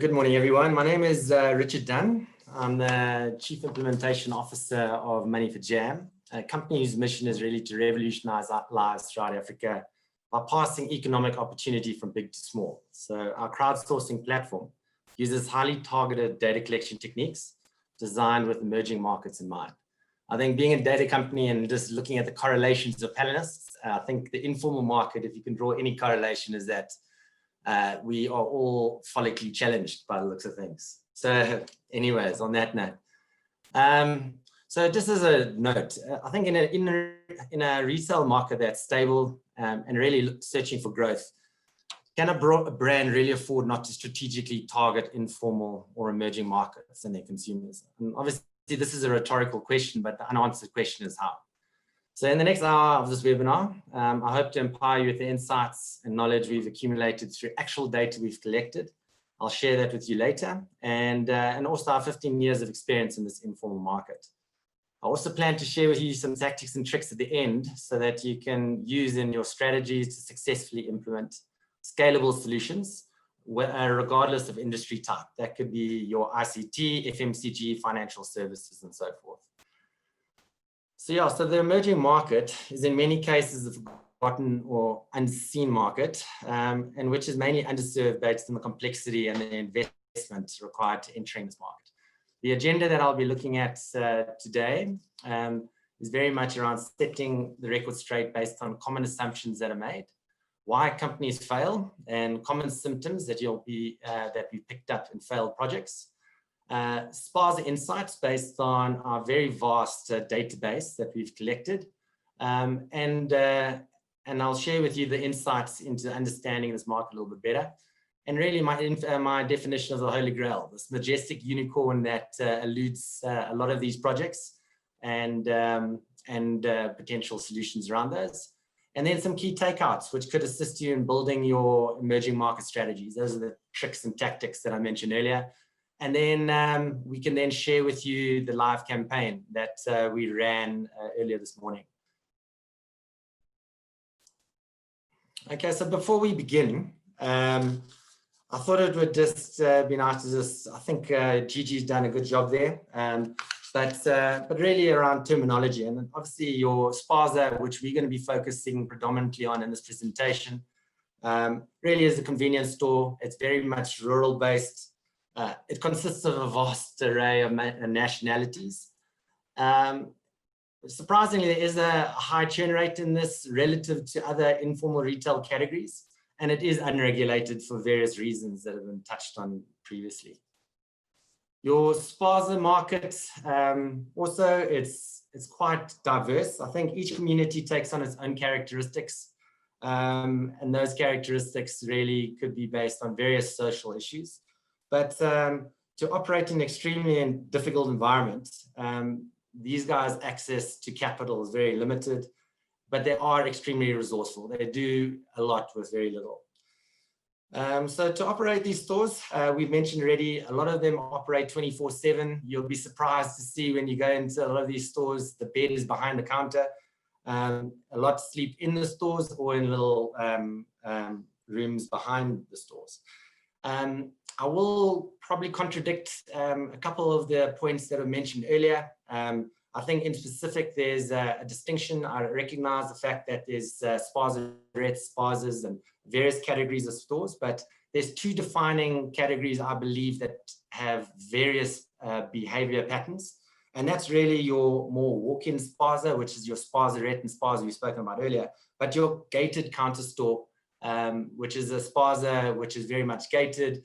Good morning, everyone. My name is Richard Dunn. I'm the Chief Implementation Officer of Money for Jam, a company whose mission is really to revolutionize lives throughout Africa by passing economic opportunity from big to small. So our crowdsourcing platform uses highly targeted data collection techniques designed with emerging markets in mind. I think being a data company and just looking at the correlations of panelists, I think the informal market, if you can draw any correlation, is that we are all follically challenged by the looks of things. So anyways, on that note, so just as a note, I think in a resale market that's stable and really searching for growth, can a brand really afford not to strategically target informal or emerging markets and their consumers? And obviously, this is a rhetorical question, but the unanswered question is how. So in the next hour of this webinar, I hope to empower you with the insights and knowledge we've accumulated through actual data we've collected. I'll share that with you later, and also our 15 years of experience in this informal market. I also plan to share with you some tactics and tricks at the end so that you can use in your strategies to successfully implement scalable solutions, regardless of industry type. That could be your ICT, FMCG, financial services, and so forth. So yeah, so the emerging market is in many cases a forgotten or unseen market, and which is mainly underserved based on the complexity and the investment required to entering this market. The agenda that I'll be looking at today is very much around setting the record straight based on common assumptions that are made, why companies fail, and common symptoms that that we picked up in failed projects. Spaza Insights based on our very vast database that we've collected, and I'll share with you the insights into understanding this market a little bit better, and really my definition of the Holy Grail, this majestic unicorn that eludes a lot of these projects and potential solutions around those, and then some key takeouts which could assist you in building your emerging market strategies. Those are the tricks and tactics that I mentioned earlier. And then we can then share with you the live campaign that we ran earlier this morning. Okay, so before we begin, I thought it would just be nice to just, I think Gigi's done a good job there, but really around terminology. And obviously your Spaza, which we're going to be focusing predominantly on in this presentation, really is a convenience store. It's very much rural based. It consists of a vast array of nationalities. Surprisingly, there is a high churn rate in this relative to other informal retail categories, and it is unregulated for various reasons that have been touched on previously. Your Spaza market, also, it's quite diverse. I think each community takes on its own characteristics, and those characteristics really could be based on various social issues. But to operate in an extremely difficult environment, these guys' access to capital is very limited, but they are extremely resourceful. They do a lot with very little. So to operate these stores, we've mentioned already, a lot of them operate 24/7. You'll be surprised to see when you go into a lot of these stores, the bed is behind the counter. A lot sleep in the stores or in little rooms behind the stores. I will probably contradict a couple of the points that were mentioned earlier. I think in specific, there's a distinction. I recognize the fact that there's Spazarettes, Spazas, and various categories of stores, but there's two defining categories, I believe, that have various behavior patterns. And that's really your more walk-in Spaza, which is your Spazarette and Spaza we've spoken about earlier, but your gated counter store, which is a Spaza which is very much gated.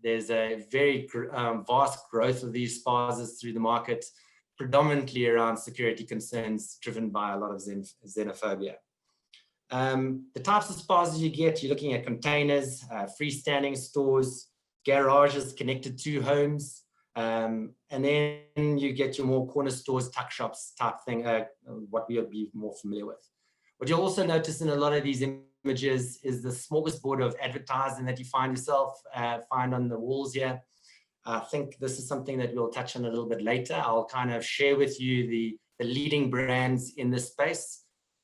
There's a very vast growth of these Spazas through the market, predominantly around security concerns driven by a lot of xenophobia. The types of Spazas you get, you're looking at containers, freestanding stores, garages connected to homes, and then you get your more corner stores, tuck shops type thing, what we would be more familiar with. What you'll also notice in a lot of these images is the smorgasbord of advertising that you find on the walls here. I think this is something that we'll touch on a little bit later. I'll kind of share with you the leading brands in this space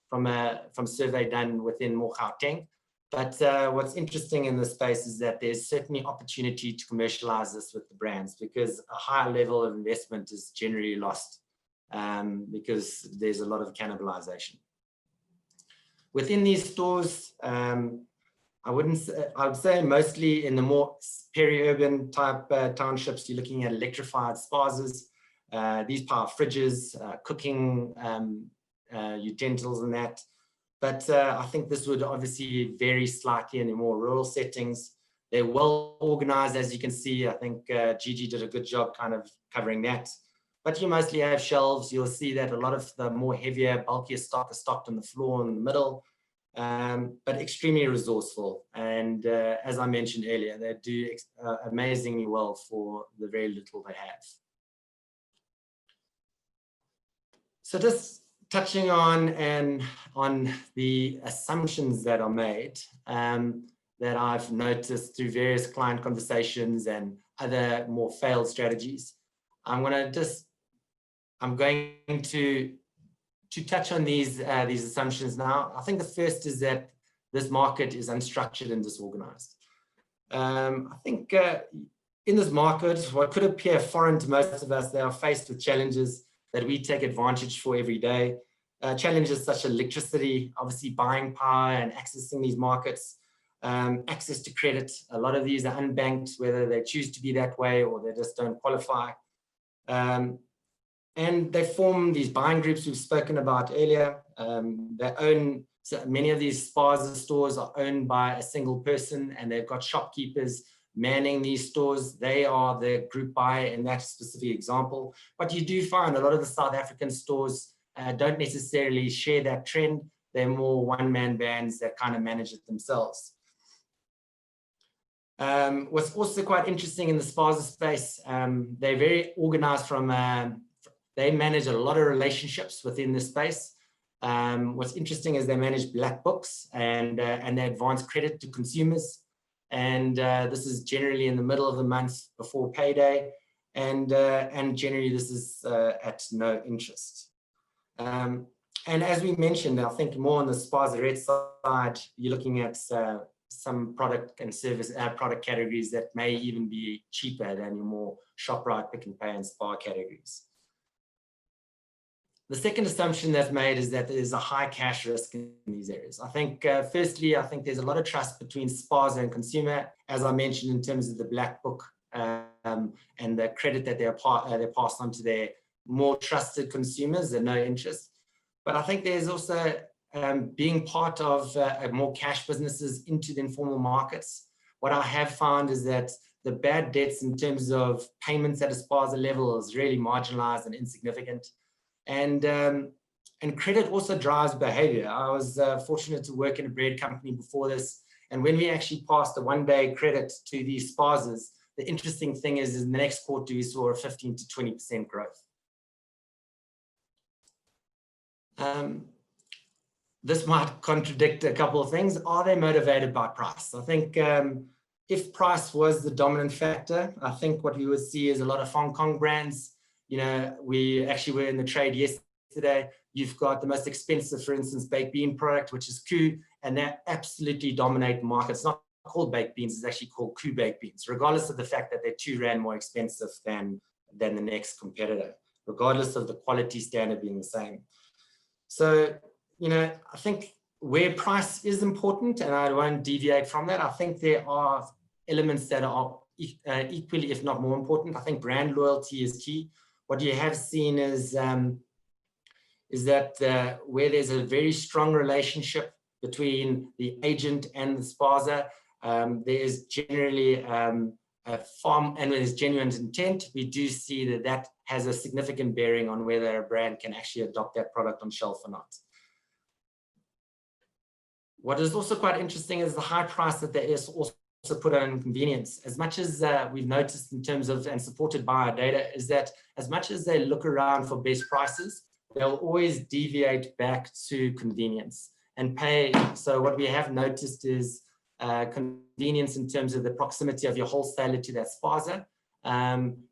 from a survey done within Gauteng. But what's interesting in this space is that there's certainly opportunity to commercialize this with the brands, because a higher level of investment is generally lost because there's a lot of cannibalization. Within these stores, I would say mostly in the more peri-urban type townships, you're looking at electrified spazas, these power fridges, cooking utensils and that. But I think this would obviously vary slightly in the more rural settings. They're well organized, as you can see. I think Gigi did a good job kind of covering that. But you mostly have shelves. You'll see that a lot of the more heavier, bulkier stock is stocked on the floor in the middle, but extremely resourceful. And as I mentioned earlier, they do amazingly well for the very little they have. So just touching on the assumptions that are made that I've noticed through various client conversations and other more failed strategies. I'm going to touch on these assumptions now. I think the first is that this market is unstructured and disorganized. I think in this market, what could appear foreign to most of us, they are faced with challenges that we take advantage for every day. Challenges such as electricity, obviously buying power and accessing these markets, access to credit. A lot of these are unbanked, whether they choose to be that way or they just don't qualify. And they form these buying groups we've spoken about earlier. So many of these Spaza stores are owned by a single person, and they've got shopkeepers manning these stores. They are the group buyer in that specific example. But you do find a lot of the South African stores don't necessarily share that trend. They're more one-man bands that kind of manage it themselves. What's also quite interesting in the Spaza space, they're very organized they manage a lot of relationships within the space. What's interesting is they manage black books and they advance credit to consumers. And this is generally in the middle of the month before payday. And generally this is at no interest. And as we mentioned, I think more on the Spaza Red side, you're looking at some product and service product categories that may even be cheaper than your more ShopRite, Pick n Pay and Spar categories. The second assumption that's made is that there's a high cash risk in these areas. I think, firstly, I think there's a lot of trust between Spaza and consumer, as I mentioned, in terms of the black book and the credit that they're passed on to their more trusted consumers at no interest. But I think there's also being part of more cash businesses into the informal markets. What I have found is that the bad debts in terms of payments at a Spaza level is really marginalized and insignificant. And credit also drives behavior. I was fortunate to work in a bread company before this. And when we actually passed a one-day credit to these Spazas, the interesting thing is in the next quarter, we saw a 15 to 20% growth. This might contradict a couple of things. Are they motivated by price? I think if price was the dominant factor, I think what we would see is a lot of Hong Kong brands. You know, we actually were in the trade yesterday. You've got the most expensive, for instance, baked bean product, which is Koo, and they absolutely dominate the market. It's not called baked beans, it's actually called Koo baked beans, regardless of the fact that they're R2 more expensive than the next competitor, regardless of the quality standard being the same. So, you know, I think where price is important, and I won't deviate from that, I think there are elements that are equally, if not more important. I think brand loyalty is key. What you have seen is that where there's a very strong relationship between the agent and the Spaza, there is generally and when there's genuine intent, we do see that that has a significant bearing on whether a brand can actually adopt that product on shelf or not. What is also quite interesting is the high price that there is also put on convenience. As much as we've noticed in terms of, and supported by our data, is that as much as they look around for best prices, they'll always deviate back to convenience and pay. So what we have noticed is convenience in terms of the proximity of your wholesaler to that Spaza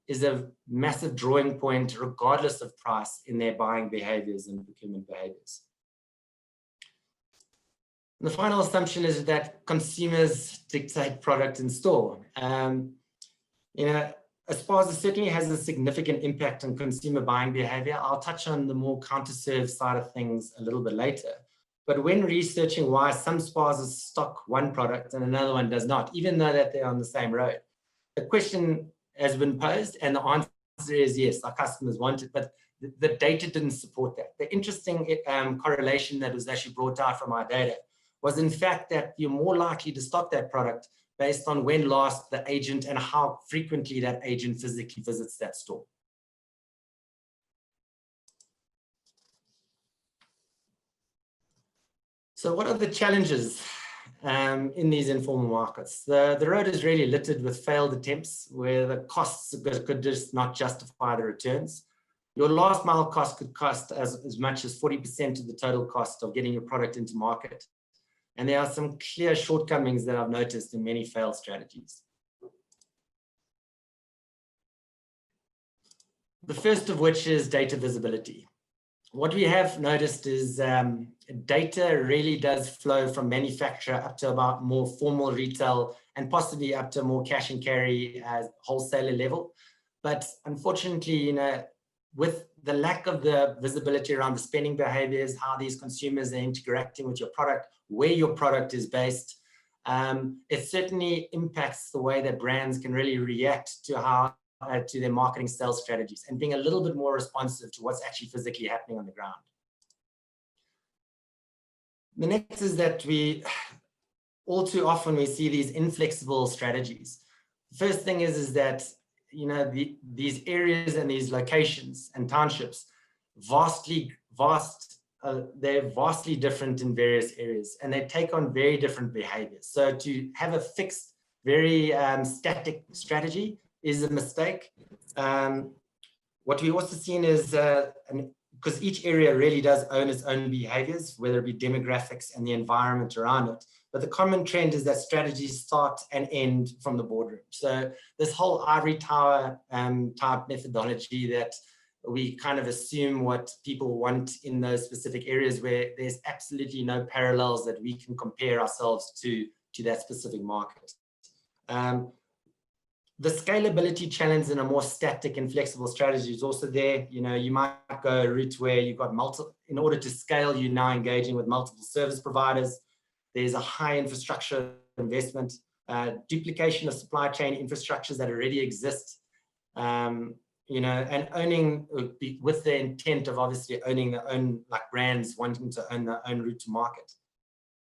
is a massive drawing point regardless of price in their buying behaviors and procurement behaviors. The final assumption is that consumers dictate product in store. You know, Spaza certainly has a significant impact on consumer buying behavior. I'll touch on the more counter-serve side of things a little bit later. But when researching why some Spazas stock one product and another one does not, even though that they're on the same road, the question has been posed and the answer is yes, our customers want it, but the data didn't support that. The interesting correlation that was actually brought out from our data was in fact that you're more likely to stock that product based on when last the agent and how frequently that agent physically visits that store. So what are the challenges in these informal markets? The road is really littered with failed attempts where the costs could just not justify the returns. Your last mile cost could cost as much as 40% of the total cost of getting your product into market. And there are some clear shortcomings that I've noticed in many failed strategies. The first of which is data visibility. What we have noticed is data really does flow from manufacturer up to about more formal retail and possibly up to more cash and carry wholesaler level. But unfortunately, you know, with the lack of the visibility around the spending behaviors, how these consumers are interacting with your product, where your product is based, it certainly impacts the way that brands can really react to how to their marketing sales strategies and being a little bit more responsive to what's actually physically happening on the ground. The next is that all too often we see these inflexible strategies. The first thing is that, you know, these areas and these locations and townships, they're vastly different in various areas and they take on very different behaviors. So to have a fixed, very static strategy is a mistake. What we also seen is, because each area really does own its own behaviors, whether it be demographics and the environment around it. But the common trend is that strategies start and end from the boardroom. So this whole ivory tower type methodology that we kind of assume what people want in those specific areas where there's absolutely no parallels that we can compare ourselves to that specific market. The scalability challenge in a more static and flexible strategy is also there. You know, you might go a route where you've got in order to scale, you're now engaging with multiple service providers. There's a high infrastructure investment, duplication of supply chain infrastructures that already exist, you know, and owning with the intent of obviously owning their own, like brands wanting to own their own route to market.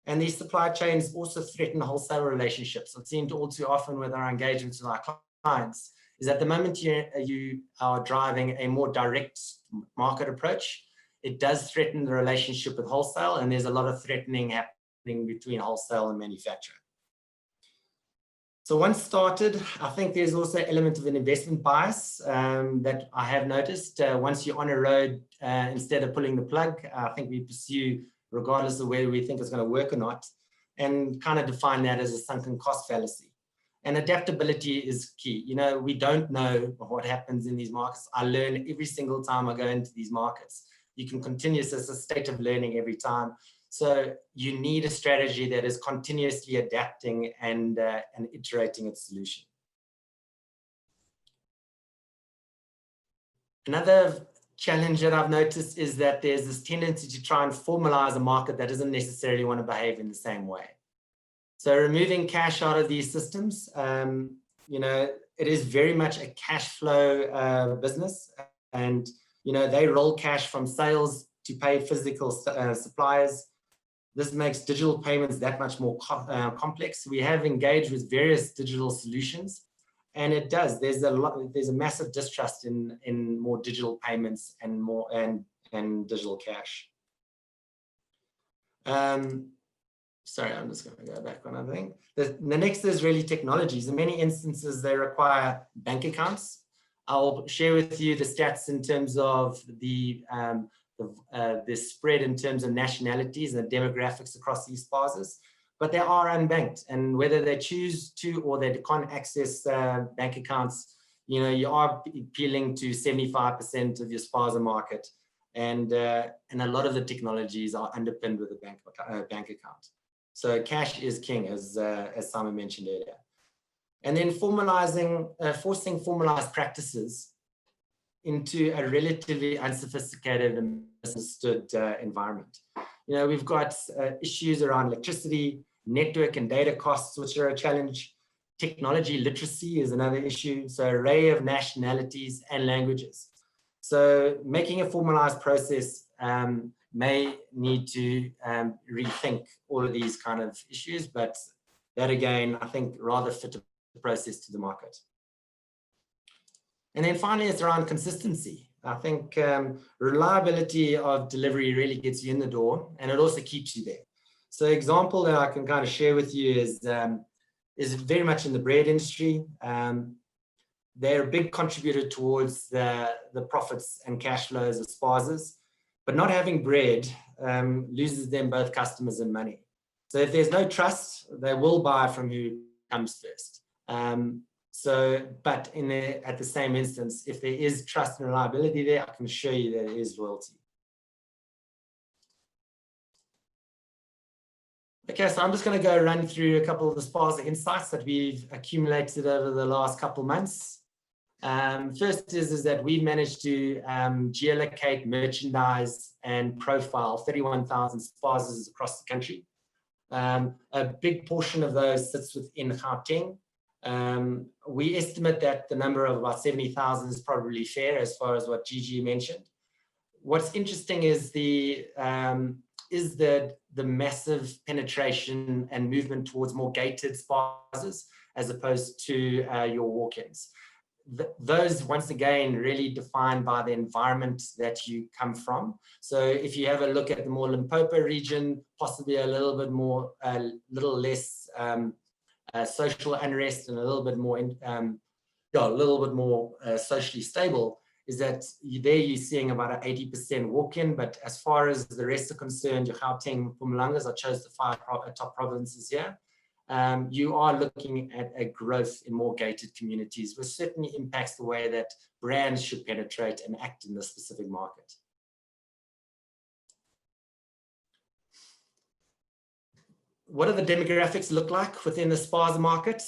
And these supply chains also threaten wholesale relationships. I've seen all too often with our engagements with our clients is that the moment you are driving a more direct market approach, it does threaten the relationship with wholesale, and there's a lot of threatening happening between wholesale and manufacturer. So once started, I think there's also an element of an investment bias that I have noticed. Once you're on a road, instead of pulling the plug, I think we pursue regardless of whether we think it's going to work or not, and kind of define that as a sunken cost fallacy. And adaptability is key. You know, we don't know what happens in these markets. I learn every single time I go into these markets. You can continue, it's a state of learning every time. So you need a strategy that is continuously adapting and iterating its solution. Another challenge that I've noticed is that there's this tendency to try and formalize a market that doesn't necessarily want to behave in the same way. So removing cash out of these systems, you know, it is very much a cash flow business, and you know, they roll cash from sales to pay physical suppliers. This makes digital payments that much more complex. We have engaged with various digital solutions, and it does. There's a massive distrust in more digital payments and more and digital cash. Sorry, I'm just going to go back one other thing. The next is really technologies. In many instances, they require bank accounts. I'll share with you the stats in terms of the spread in terms of nationalities and demographics across these spazas, but they are unbanked, and whether they choose to or they can't access bank accounts, you know, you are appealing to 75% of your spaza market, and a lot of the technologies are underpinned with a bank account. So cash is king, as Simon mentioned earlier. And then forcing formalized practices into a relatively unsophisticated and misunderstood environment. We've got issues around electricity, network and data costs, which are a challenge. Technology literacy is another issue. So array of nationalities and languages. So making a formalized process may need to rethink all of these kind of issues, but that again, I think rather fit the process to the market. And then finally, it's around consistency. I think reliability of delivery really gets you in the door, and it also keeps you there. So example that I can kind of share with you is very much in the bread industry. They're a big contributor towards the profits and cash flows of Spazas, but not having bread loses them both customers and money. So if there's no trust, they will buy from who comes first. But at the same instance, if there is trust and reliability there, I can assure you that there is loyalty. Okay, so I'm just going to go run through a couple of the Spaza insights that we've accumulated over the last couple of months. First is that we've managed to geolocate, merchandise, and profile 31,000 Spazas across the country. A big portion of those sits within Gauteng. We estimate that the number of about 70,000 is probably fair as far as what Gigi mentioned. What's interesting is the massive penetration and movement towards more gated Spazas as opposed to your walk-ins. Those, once again, really defined by the environment that you come from. So if you have a look at the more Limpopo region, possibly a little bit more, a little less social unrest and a little bit more socially stable, is that there you're seeing about an 80% walk-in. But as far as the rest are concerned, your Gauteng, Mpumalangas, I chose the 5 top provinces here. You are looking at a growth in more gated communities, which certainly impacts the way that brands should penetrate and act in the specific market. What do the demographics look like within the Spaza market?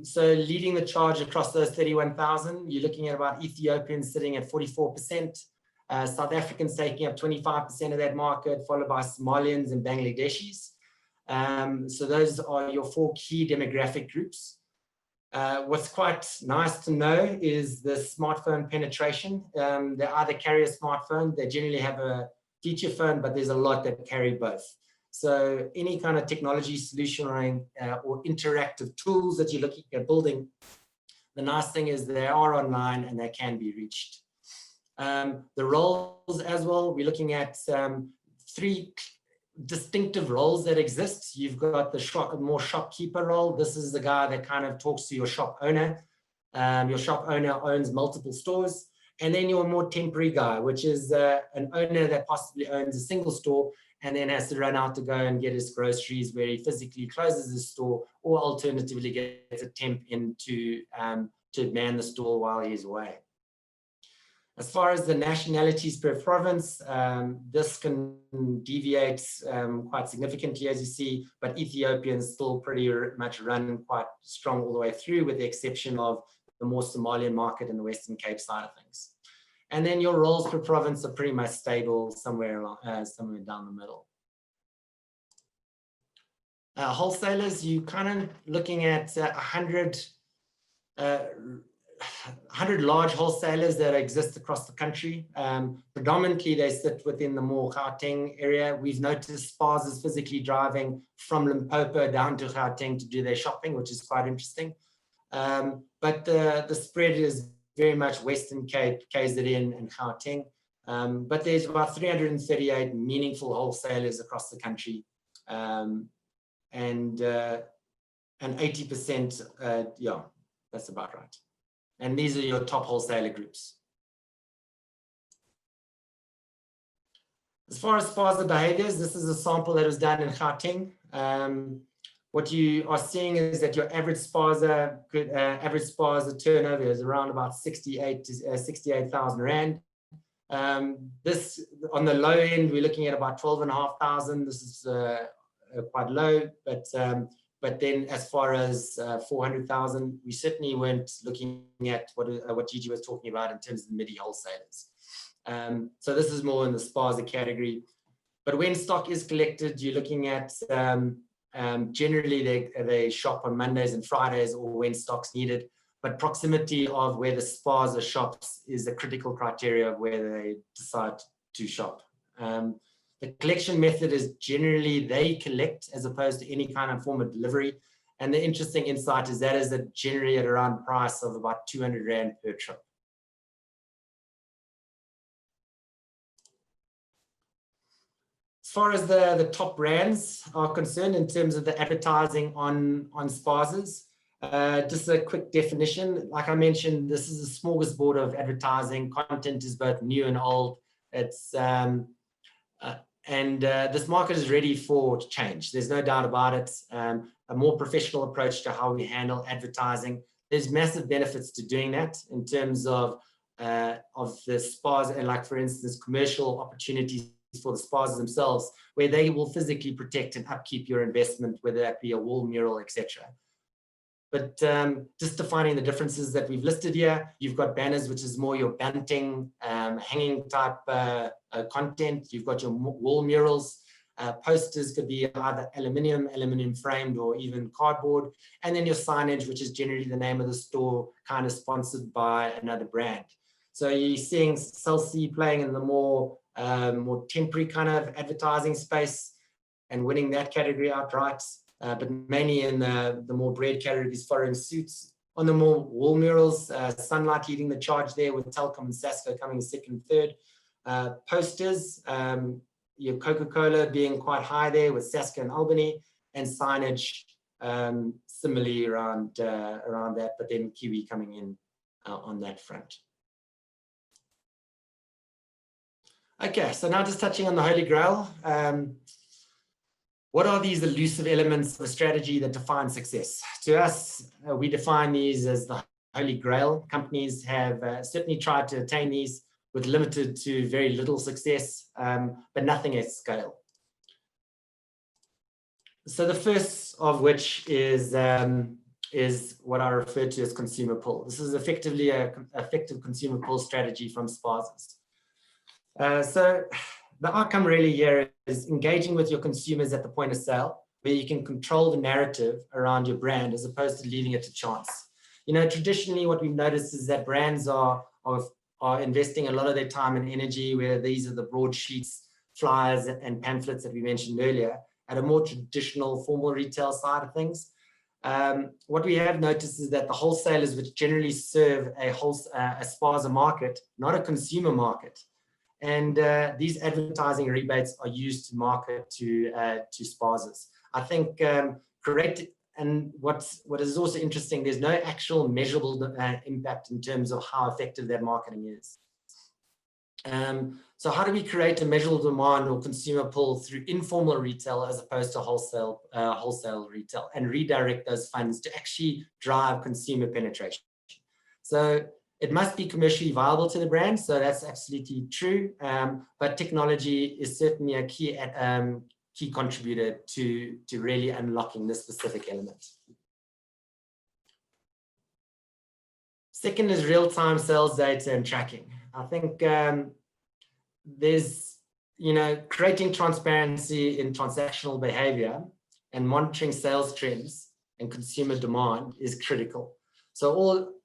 So leading the charge across those 31,000, you're looking at about Ethiopians sitting at 44%, South Africans taking up 25% of that market, followed by Somalians and Bangladeshis. So those are your 4 key demographic groups. What's quite nice to know is the smartphone penetration. They either carry a smartphone, they generally have a feature phone, but there's a lot that carry both. So any kind of technology solution or interactive tools that you're looking at building, the nice thing is they are online and they can be reached. The roles as well, we're looking at 3 distinctive roles that exist. You've got the more shopkeeper role. This is the guy that kind of talks to your shop owner. Your shop owner owns multiple stores. And then your more temporary guy, which is an owner that possibly owns a single store and then has to run out to go and get his groceries, where he physically closes his store, or alternatively gets a temp in to man the store while he's away. As far as the nationalities per province, this can deviate quite significantly, as you see, but Ethiopians still pretty much run quite strong all the way through, with the exception of the more Somalian market and the Western Cape side of things. And then your roles per province are pretty much stable somewhere down the middle. Wholesalers, you kind of looking at 100 large wholesalers that exist across the country. Predominantly, they sit within the more Gauteng area. We've noticed Spazas physically driving from Limpopo down to Gauteng to do their shopping, which is quite interesting. But the spread is very much Western Cape, KZN, and Gauteng. But there's about 338 meaningful wholesalers across the country. And 80%, yeah, that's about right. And these are your top wholesaler groups. As far as Spaza behaviors, this is a sample that was done in Gauteng. What you are seeing is that your average Spaza turnover is around about 68,000 Rand. This, on the low end, we're looking at about 12,500. This is quite low, but then as far as 400,000, we certainly weren't looking at what Gigi was talking about in terms of the MIDI wholesalers. So this is more in the Spaza category. But when stock is collected, you're looking at generally they shop on Mondays and Fridays or when stock's needed. But proximity of where the Spaza shops is a critical criteria of where they decide to shop. The collection method is generally they collect as opposed to any kind of form of delivery. And the interesting insight is that is generally at around price of about 200 Rand per trip. As far as the top brands are concerned in terms of the advertising on Spazas, just a quick definition. Like I mentioned, this is a smorgasbord of advertising. Content is both new and old. It's this market is ready for change. There's no doubt about it. A more professional approach to how we handle advertising. There's massive benefits to doing that in terms of the Spaza, and like for instance, commercial opportunities for the Spazas themselves, where they will physically protect and upkeep your investment, whether that be a wall mural, etc. But just defining the differences that we've listed here, you've got banners, which is more your bunting, hanging type content. You've got your wall murals. Posters could be either aluminium framed, or even cardboard. And then your signage, which is generally the name of the store, kind of sponsored by another brand. So you're seeing Celsi playing in the more temporary kind of advertising space and winning that category outright. But mainly in the more bread categories, foreign suits. On the more wall murals, Sunlight leading the charge there, with Telkom and Sasco coming second and third. Posters, your Coca-Cola being quite high there with Sasco and Albany, and signage similarly around that, but then Kiwi coming in on that front. Okay, so now just touching on the Holy Grail. What are these elusive elements of a strategy that define success? To us, we define these as the Holy Grail. Companies have certainly tried to attain these with limited to very little success, but nothing at scale. So the first of which is what I refer to as consumer pull. This is effectively an effective consumer pull strategy from Spazas. So the outcome really here is engaging with your consumers at the point of sale, where you can control the narrative around your brand as opposed to leaving it to chance. You know, traditionally what we've noticed is that brands are investing a lot of their time and energy, where these are the broadsheets, flyers and pamphlets that we mentioned earlier, at a more traditional formal retail side of things. What we have noticed is that the wholesalers, which generally serve a Spaza market, not a consumer market, and these advertising rebates are used to market to Spazas. I think correct. And what is also interesting, there's no actual measurable impact in terms of how effective that marketing is. So how do we create a measurable demand or consumer pull through informal retail as opposed to wholesale retail, and redirect those funds to actually drive consumer penetration? So it must be commercially viable to the brand, so that's absolutely true. But technology is certainly a key contributor to really unlocking this specific element. Second is real-time sales data and tracking. I think there's, creating transparency in transactional behavior and monitoring sales trends and consumer demand is critical. So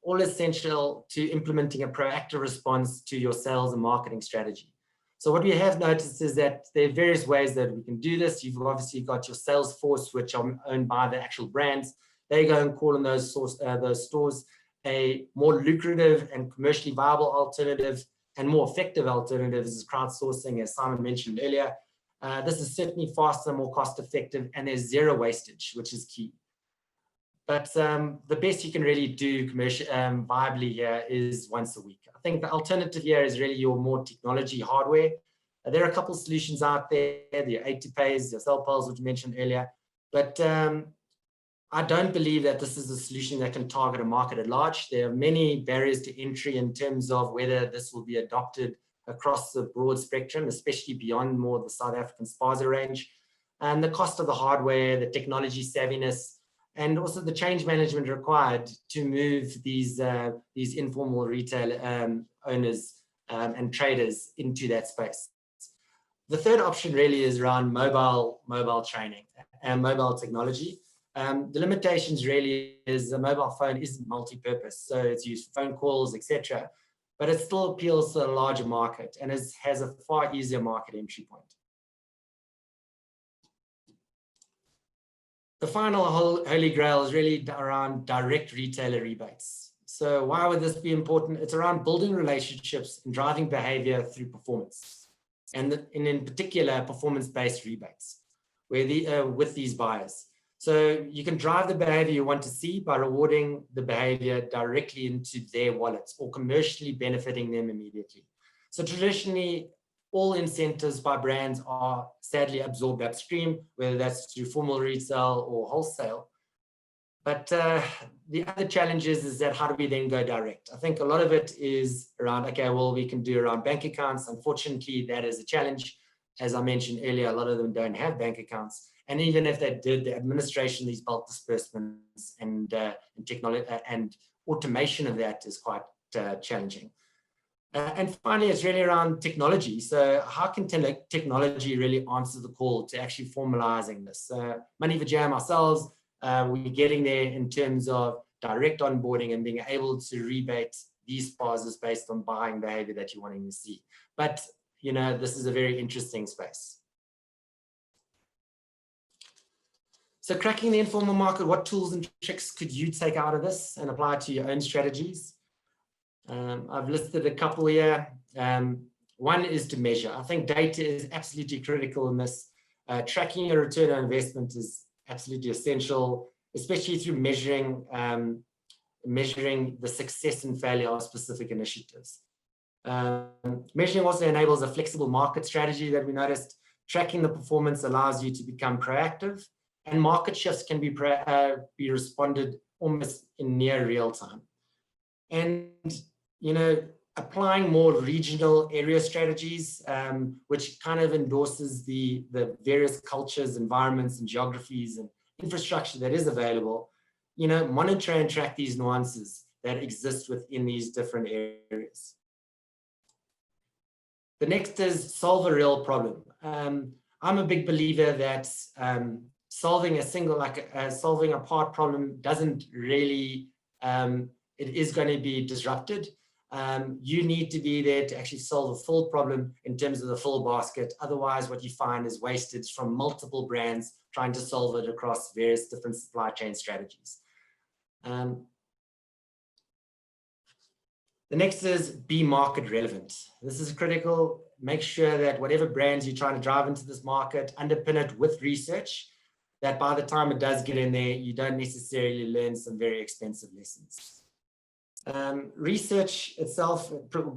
all essential to implementing a proactive response to your sales and marketing strategy. So what we have noticed is that there are various ways that we can do this. You've obviously got your sales force, which are owned by the actual brands. They go and call on those stores. A more lucrative and commercially viable alternative and more effective alternative is crowdsourcing, as Simon mentioned earlier. This is certainly faster, more cost effective, and there's zero wastage, which is key. But the best you can really do commercial viably here is once a week. I think the alternative here is really your more technology hardware. There are a couple of solutions out there, the 8-to-pays, your cell pulse, which you mentioned earlier. But I don't believe that this is a solution that can target a market at large. There are many barriers to entry in terms of whether this will be adopted across the broad spectrum, especially beyond more the South African Spaza range. and the cost of the hardware, the technology savviness, and also the change management required to move these informal retail owners and traders into that space. The third option really is around mobile training and mobile technology. The limitations really is a mobile phone is multi-purpose, so it's used for phone calls, etc. But it still appeals to a larger market and has a far easier market entry point. The final Holy Grail is really around direct retailer rebates. So why would this be important? It's around building relationships and driving behavior through performance, and in particular, performance-based rebates with these buyers. So you can drive the behavior you want to see by rewarding the behavior directly into their wallets or commercially benefiting them immediately. So traditionally, all incentives by brands are sadly absorbed upstream, whether that's through formal retail or wholesale. But the other challenge is that how do we then go direct? I think a lot of it is around, okay, well, we can do around bank accounts. Unfortunately, that is a challenge. As I mentioned earlier, a lot of them don't have bank accounts. And even if they did, the administration of these bulk disbursements and technology and automation of that is quite challenging. And finally, it's really around technology. So how can technology really answer the call to actually formalizing this? Money for Jam ourselves, we're getting there in terms of direct onboarding and being able to rebate these Spazas based on buying behavior that you're wanting to see. But, you know, this is a very interesting space. So cracking the informal market, what tools and tricks could you take out of this and apply to your own strategies? I've listed a couple here. One is to measure. I think data is absolutely critical in this. Tracking your return on investment is absolutely essential, especially through measuring the success and failure of specific initiatives. Measuring also enables a flexible market strategy that we noticed. Tracking the performance allows you to become proactive, and market shifts can be responded almost in near real time. And, you know, applying more regional area strategies, which kind of endorses the various cultures, environments, and geographies and infrastructure that is available, you know, monitor and track these nuances that exist within these different areas. The next is solve a real problem. I'm a big believer that solving solving a part problem doesn't really, it is going to be disrupted. You need to be there to actually solve a full problem in terms of the full basket. Otherwise, what you find is wastage from multiple brands trying to solve it across various different supply chain strategies. The next is be market relevant. This is critical. Make sure that whatever brands you're trying to drive into this market, underpin it with research, that by the time it does get in there, you don't necessarily learn some very expensive lessons. Research itself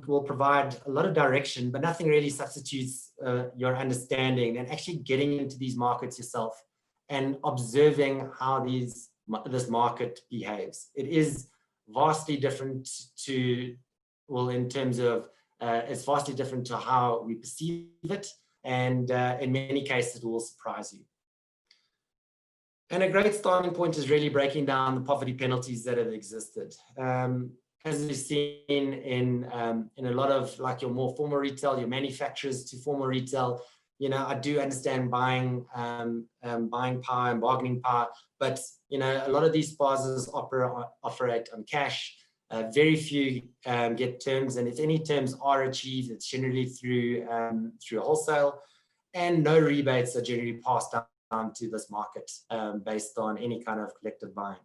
will provide a lot of direction, but nothing really substitutes your understanding and actually getting into these markets yourself and observing how this market behaves. It is vastly different to, well, in terms of, it's vastly different to how we perceive it, and in many cases, it will surprise you. And a great starting point is really breaking down the poverty penalties that have existed. As we've seen in a lot of like your more formal retail, your manufacturers to formal retail, you know, I do understand buying power and bargaining power, but, you know, a lot of these spazas operate on cash. Very few get terms, and if any terms are achieved, it's generally through wholesale, and no rebates are generally passed down to this market based on any kind of collective buying.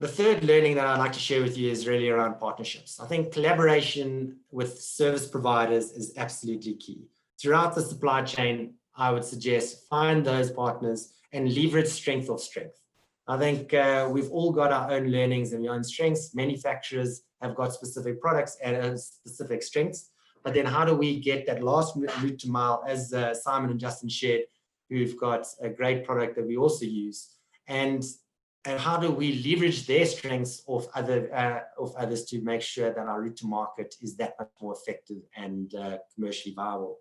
The third learning that I'd like to share with you is really around partnerships. I think collaboration with service providers is absolutely key. Throughout the supply chain, I would suggest find those partners and leverage strength of strength. I think we've all got our own learnings and our own strengths. Manufacturers have got specific products and specific strengths. But then how do we get that last route to mile, as Simon and Justin shared, who've got a great product that we also use, and how do we leverage their strengths of others to make sure that our route to market is that much more effective and commercially viable.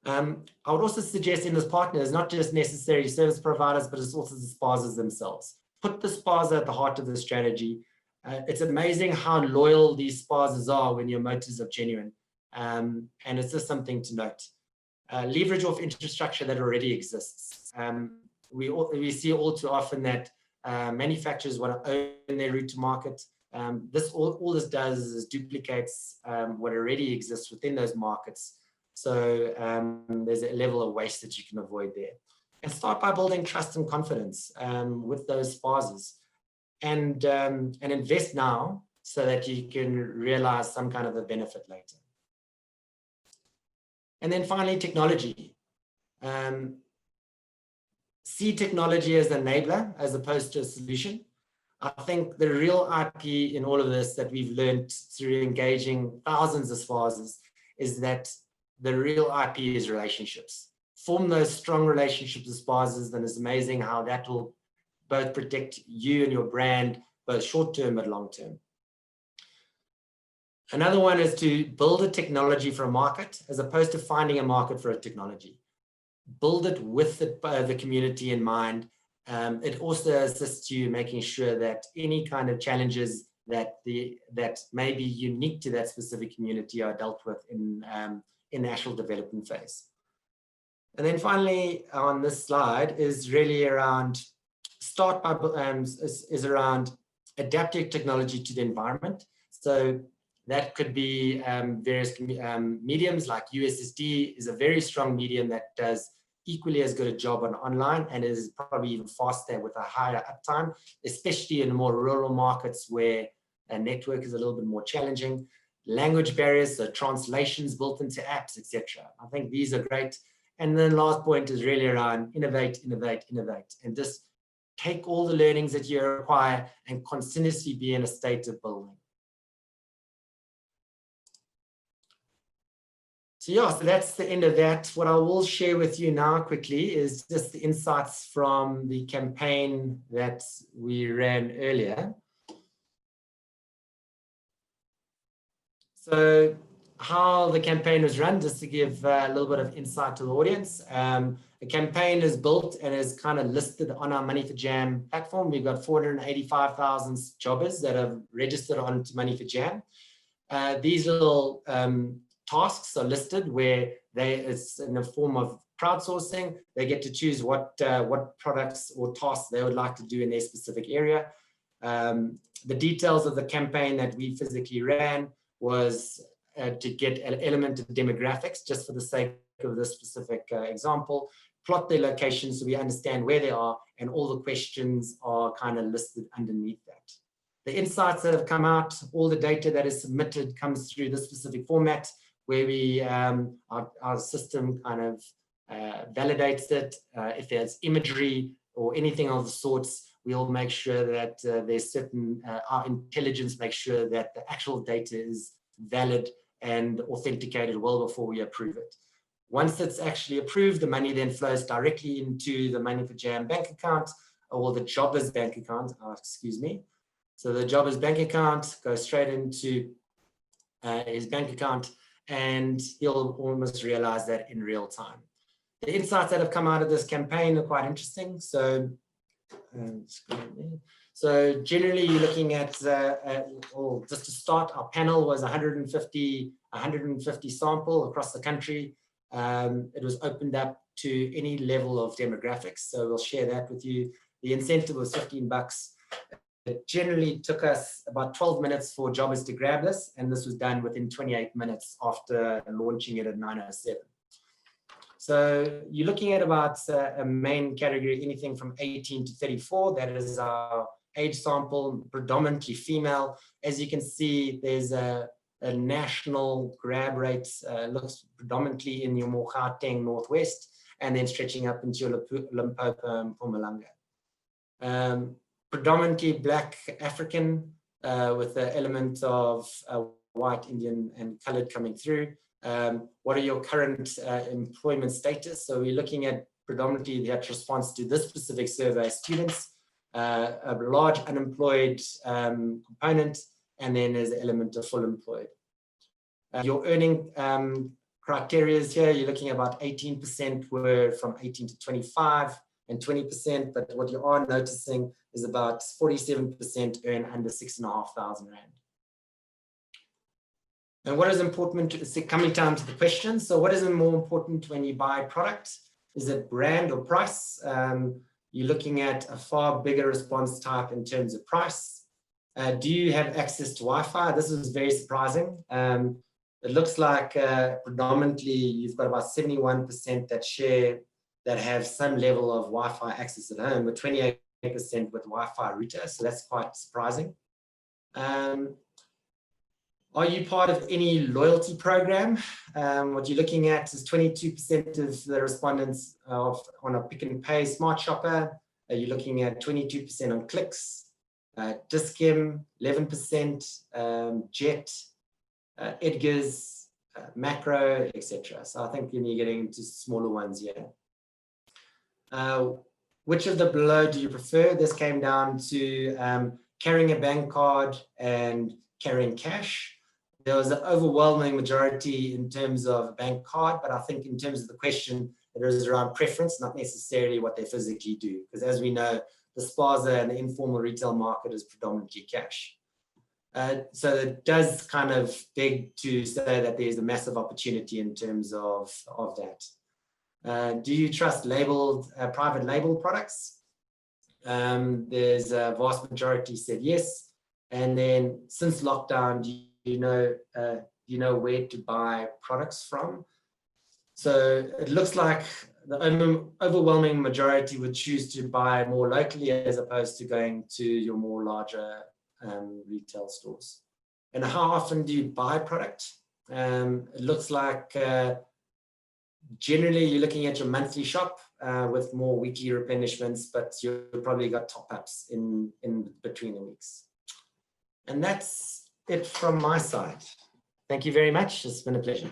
I would also suggest in this partner is not just necessarily service providers, but it's also the spazas themselves. Put the spaza at the heart of the strategy. It's amazing how loyal these spazas are when your motives are genuine. And it's just something to note. Leverage off infrastructure that already exists. We see all too often that manufacturers want to own their route to market. All this does is duplicates what already exists within those markets. So there's a level of waste that you can avoid there. And start by building trust and confidence with those spazas, and invest now so that you can realize some kind of a benefit later. And then finally, technology. See technology as an enabler as opposed to a solution. I think the real IP in all of this that we've learned through engaging thousands of spazas is that the real IP is relationships. Form those strong relationships with spazas, then it's amazing how that will both protect you and your brand, both short-term but long-term. Another one is to build a technology for a market as opposed to finding a market for a technology. Build it with the community in mind. It also assists you making sure that any kind of challenges that may be unique to that specific community are dealt with in the actual development phase. And then finally on this slide is really around around adapting technology to the environment. So that could be various mediums, like USSD is a very strong medium that does equally as good a job on online and is probably even faster with a higher uptime, especially in more rural markets where a network is a little bit more challenging. Language barriers, so translations built into apps, etc. I think these are great. And then last point is really around innovate, innovate, innovate, and just take all the learnings that you require and continuously be in a state of building. So yeah, so that's the end of that. What I will share with you now quickly is just the insights from the campaign that we ran earlier. So how the campaign was run, just to give a little bit of insight to the audience. The campaign is built and is kind of listed on our Money for Jam platform. We've got 485,000 jobbers that have registered on to Money for Jam. These little tasks are listed where it's in the form of crowdsourcing. They get to choose what products or tasks they would like to do in their specific area. The details of the campaign that we physically ran was to get an element of demographics, just for the sake of this specific example, plot their location so we understand where they are, and all the questions are kind of listed underneath that. The insights that have come out, all the data that is submitted comes through this specific format where we, our system kind of validates it. If there's imagery or anything of the sorts, we'll make sure that there's certain, our intelligence makes sure that the actual data is valid and authenticated well before we approve it. Once it's actually approved, the money then flows directly into the Money for Jam bank account, or the jobber's bank account, excuse me. So the jobber's bank account goes straight into his bank account, and he'll almost realize that in real time. The insights that have come out of this campaign are quite interesting. So generally you're looking at, or just to start, our panel was 150 sample across the country. It was opened up to any level of demographics. So we'll share that with you. The incentive was $15. It generally took us about 12 minutes for jobbers to grab this, and this was done within 28 minutes after launching it at 9:07. So you're looking at about a main category, anything from 18 to 34. That is our age sample, predominantly female. As you can see, there's a national grab rate, looks predominantly in your more Gauteng Northwest, and then stretching up into your Limpopo and Mpumalanga. Predominantly Black African, with the element of white, Indian, and colored coming through. What are your current employment status? So we're looking at predominantly that response to this specific survey: students, a large unemployed component, and then there's an element of full employed. Your earning criteria here, you're looking at about 18% were from 18 to 25 and 20%, but what you are noticing is about 47% earn under 6,500 Rand. And what is important, coming down to the question, so what is more important when you buy a product? Is it brand or price? You're looking at a far bigger response type in terms of price. Do you have access to Wi-Fi? This is very surprising. It looks like predominantly you've got about 71% that have some level of Wi-Fi access at home, with 28% with Wi-Fi router, so that's quite surprising. Are you part of any loyalty program? What you're looking at is 22% of the respondents on a Pick n Pay Smart Shopper. You're looking at 22% on Clicks, Dis-Chem, 11%, Jet, Edgar's, Macro, etc. So I think you're getting into smaller ones here. Which of the below do you prefer? This came down to carrying a bank card and carrying cash. There was an overwhelming majority in terms of bank card, but I think in terms of the question, it was around preference, not necessarily what they physically do. Because as we know, the Spaza and the informal retail market is predominantly cash. So it does kind of beg to say that there's a massive opportunity in terms of that. Do you trust labeled, private label products? There's a vast majority said yes. And then since lockdown, do you know where to buy products from? So it looks like the overwhelming majority would choose to buy more locally as opposed to going to your more larger retail stores. And how often do you buy product? It looks like generally you're looking at your monthly shop with more weekly replenishments, but you've probably got top-ups in between the weeks. And that's it from my side. Thank you very much. It's been a pleasure.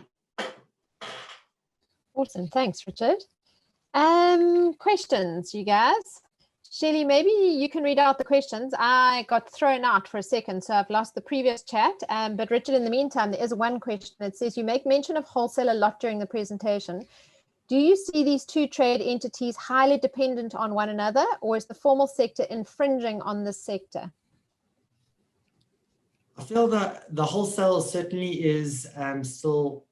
Awesome. Thanks, Richard. Questions, you guys? Shelley, maybe you can read out the questions. I got thrown out for a second, so I've lost the previous chat. But Richard, in the meantime, there is one question that says, you make mention of wholesale a lot during the presentation. Do you see these two trade entities highly dependent on one another, or is the formal sector infringing on this sector? I feel that the wholesale certainly is still,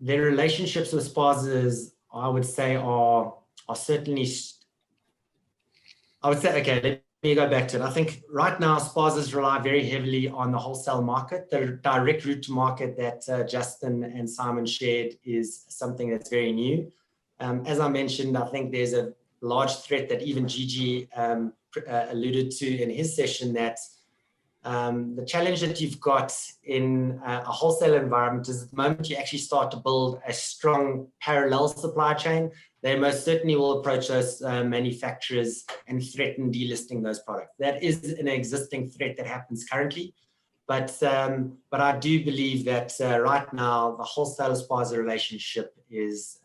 their relationships with Spazas, I would say, are certainly, I would say, okay, let me go back to it. I think right now Spazas rely very heavily on the wholesale market. The direct route to market that Justin and Simon shared is something that's very new. As I mentioned, I think there's a large threat that even Gigi alluded to in his session, that the challenge that you've got in a wholesale environment is at the moment you actually start to build a strong parallel supply chain, they most certainly will approach those manufacturers and threaten delisting those products. That is an existing threat that happens currently. But I do believe that right now the wholesale-Spaza relationship is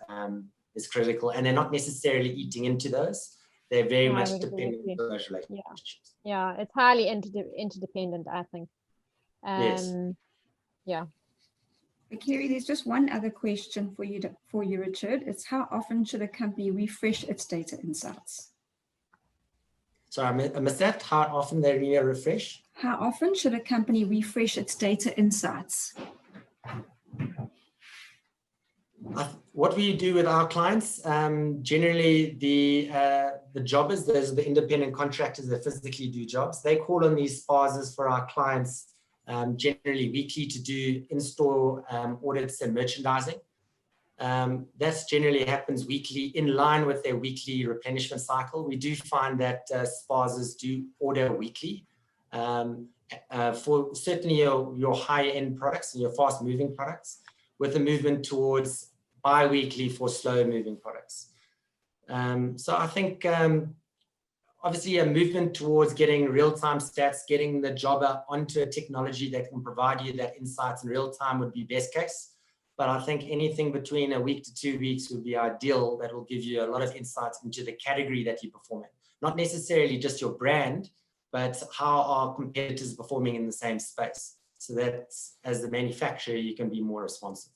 critical, and they're not necessarily eating into those. They're very much dependent on those relationships. Yeah, it's highly interdependent, I think. Yes. Yeah. Kerry, there's just one other question for you, Richard. It's how often should a company refresh its data insights? Sorry, I missed that. How often they refresh? How often should a company refresh its data insights? What we do with our clients, generally the jobbers, those are the independent contractors that physically do jobs. They call on these Spazas for our clients generally weekly to do in-store audits and merchandising. That generally happens weekly in line with their weekly replenishment cycle. We do find that Spazas do order weekly for certainly your high-end products and your fast-moving products, with a movement towards bi-weekly for slow-moving products. So I think obviously a movement towards getting real-time stats, getting the jobber onto a technology that can provide you that insights in real time would be best case. But I think anything between a week to 2 weeks would be ideal. That will give you a lot of insights into the category that you perform in. Not necessarily just your brand, but how are competitors performing in the same space. So that as the manufacturer, you can be more responsive.